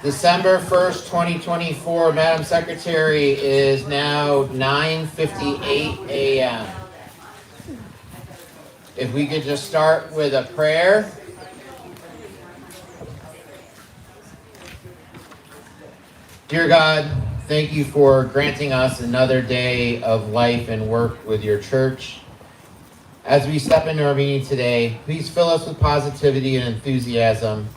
December 1st, 2024. Madam Secretary, is now 9:58 a.m. If we could just start with a prayer. Dear God, thank you for granting us another day of life and work with your church. As we step into our meeting today, please fill us with positivity and enthusiasm.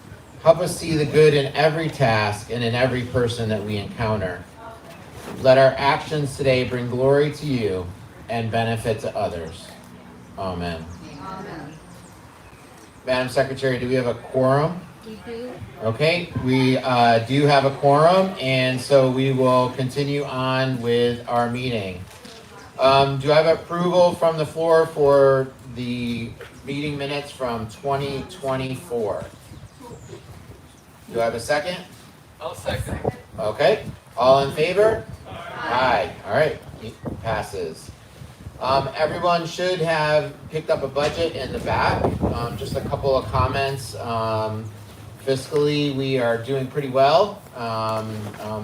Help us see the good in every task and in every person that we encounter. Let our actions today bring glory to you and benefit to others. Amen. Amen. Madam Secretary, do we have a quorum? We do. Okay, we do have a quorum, and so we will continue on with our meeting. Do I have approval from the floor for the meeting minutes from 2024? Do I have a second? I'll second. Okay, all in favor? Aye. All right, it passes. Everyone should have picked up a budget in the back. Just a couple of comments. Fiscally, we are doing pretty well.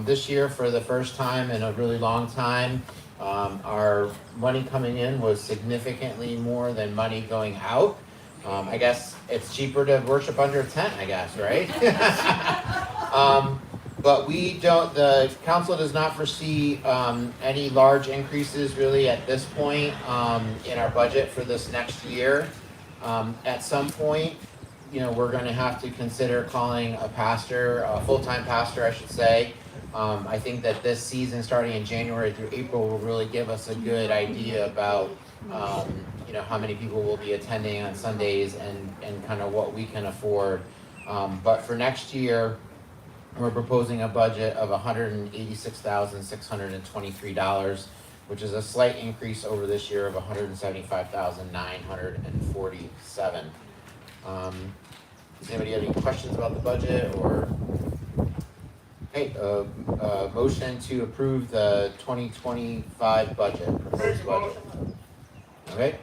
This year, for the first time in a really long time, our money coming in was significantly more than money going out. I guess it's cheaper to worship under a tent, I guess, right? But the council does not foresee any large increases really at this point in our budget for this next year. At some point, we're going to have to consider calling a pastor, a full-time pastor, I should say. I think that this season, starting in January through April, will really give us a good idea about how many people will be attending on Sundays and kind of what we can afford. But for next year, we're proposing a budget of $186,623, which is a slight increase over this year of $175,947. Does anybody have any questions about the budget or? Okay, motion to approve the 2025 budget, proposed budget. Okay,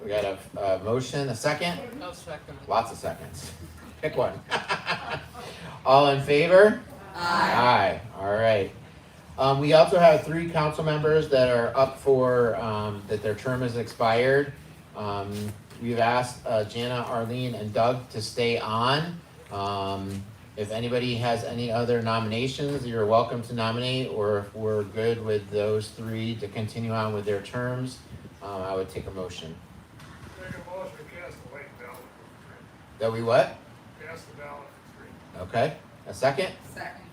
we got a motion, a second? I'll second. Lots of seconds. Pick one. All in favor? Aye. Aye, all right. We also have 3 council members that are up for, that their term is expired. We've asked Jana, Arlene, and Doug to stay on. If anybody has any other nominations, you're welcome to nominate, or if we're good with those 3 to continue on with their terms, I would take a motion. Make a motion to cast the white ballot. That we what? Cast the ballot for 3. Okay, a second? Second.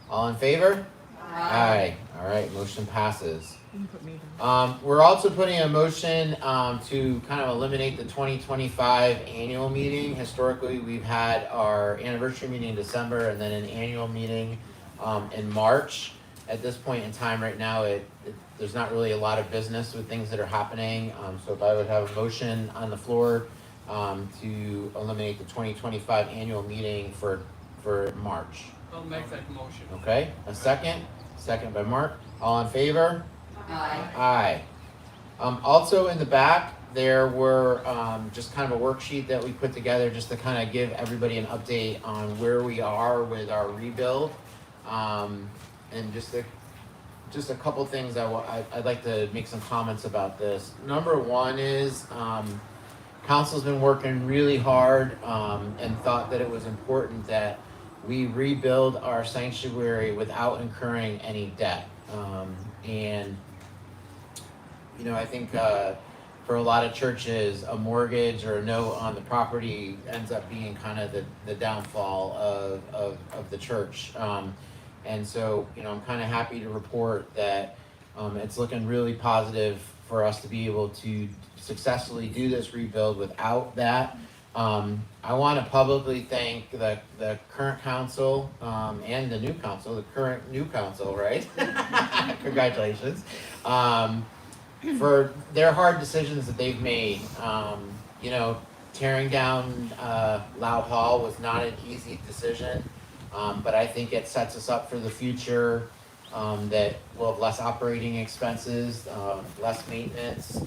All in favor? Aye. All right, motion passes. We're also putting a motion to kind of eliminate the 2025 annual meeting. Historically, we've had our anniversary meeting in December and then an annual meeting in March. At this point in time right now, there's not really a lot of business with things that are happening. So if I would have a motion on the floor to eliminate the 2025 annual meeting for March. I'll make that motion. Okay, a second? Second by Mark. All in favor? Aye. Aye. Also in the back, there were just kind of a worksheet that we put together just to kind of give everybody an update on where we are with our rebuild. And just a couple things I'd like to make some comments about this. Number one is council's been working really hard and thought that it was important that we rebuild our sanctuary without incurring any debt. And I think for a lot of churches, a mortgage or a note on the property ends up being kind of the downfall of the church. And so, I'm kind of happy to report that it's looking really positive for us to be able to successfully do this rebuild without that. I want to publicly thank the current council and the new council, the current new council, right? Congratulations. For their hard decisions that they've made. Tearing down Loud Hall was not an easy decision, but I think it sets us up for the future, that we'll have less operating expenses, less maintenance.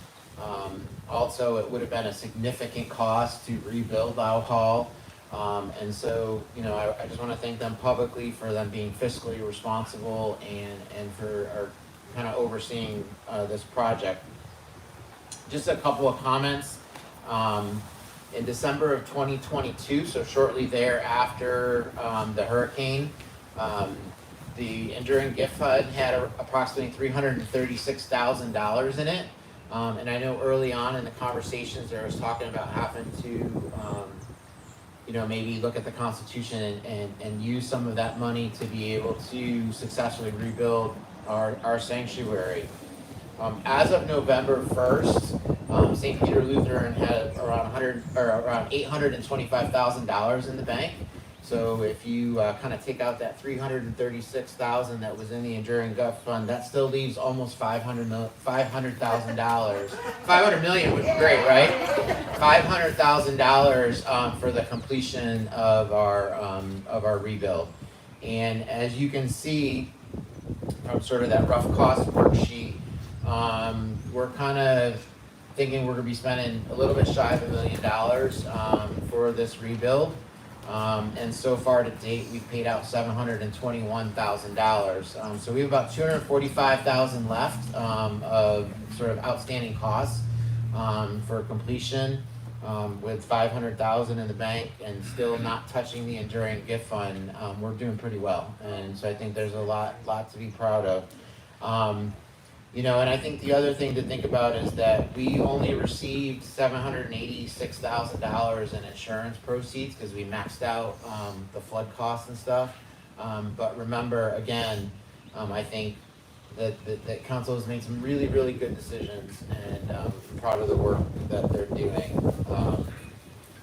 Also, it would have been a significant cost to rebuild Loud Hall. And so, I just want to thank them publicly for them being fiscally responsible and for kind of overseeing this project. Just a couple of comments. In December of 2022, so shortly thereafter the hurricane, the Enduring Gift Fund had approximately $336,000 in it. And I know early on in the conversations there was talking about having to, maybe look at the Constitution and use some of that money to be able to successfully rebuild our sanctuary. As of November 1st, St. Peter Lutheran had around $825,000 in the bank. So if you kind of take out that $336,000 that was in the Enduring Gift Fund, that still leaves almost $500,000. $500 million would be great, right? $500,000 for the completion of our rebuild. And as you can see from sort of that rough cost worksheet, we're kind of thinking we're going to be spending a little bit shy of $1 million for this rebuild. And so far to date, we've paid out $721,000. So we have about $245,000 left of sort of outstanding costs for completion, with $500,000 in the bank and still not touching the Enduring Gift Fund. We're doing pretty well, and so I think there's a lot to be proud of. And I think the other thing to think about is that we only received $786,000 in insurance proceeds because we maxed out the flood costs and stuff. But remember, again, I think that council has made some really, really good decisions, and I'm proud of the work that they're doing.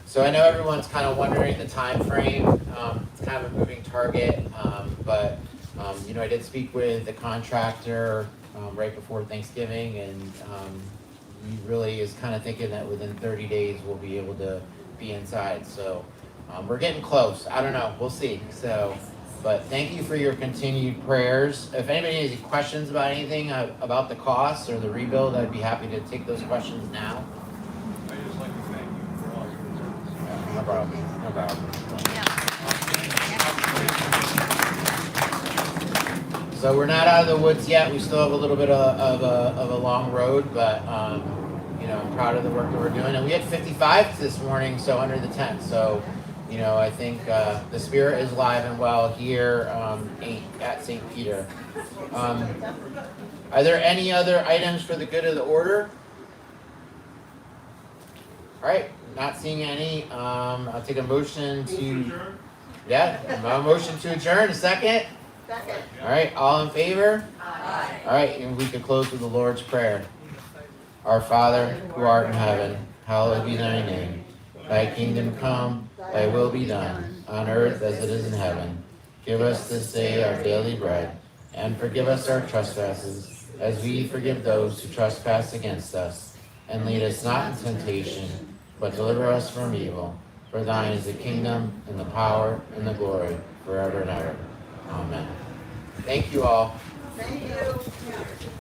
So I know everyone's kind of wondering the time frame. It's kind of a moving target, but I did speak with the contractor right before Thanksgiving, and he really is kind of thinking that within 30 days we'll be able to be inside. So we're getting close. I don't know. We'll see. So, but thank you for your continued prayers. If anybody has any questions about anything about the costs or the rebuild, I'd be happy to take those questions now. I'd just like to thank you for all your service. No problem. No problem. So we're not out of the woods yet. We still have a little bit of a long road, but I'm proud of the work that we're doing. And we had 55 this morning, so under the tent. So, I think the spirit is alive and well here at St. Peter. Are there any other items for the good of the order? All right, not seeing any. I'll take a motion to. Yeah, a motion to adjourn. A second. Second. All right, all in favor? Aye. All right, and we could close with the Lord's Prayer. Our Father, who art in heaven, hallowed be thy name. Thy kingdom come, thy will be done, on earth as it is in heaven. Give us this day our daily bread, and forgive us our trespasses, as we forgive those who trespass against us. And lead us not in temptation, but deliver us from evil. For thine is the kingdom, and the power, and the glory, forever and ever. Amen. Thank you all. Thank you.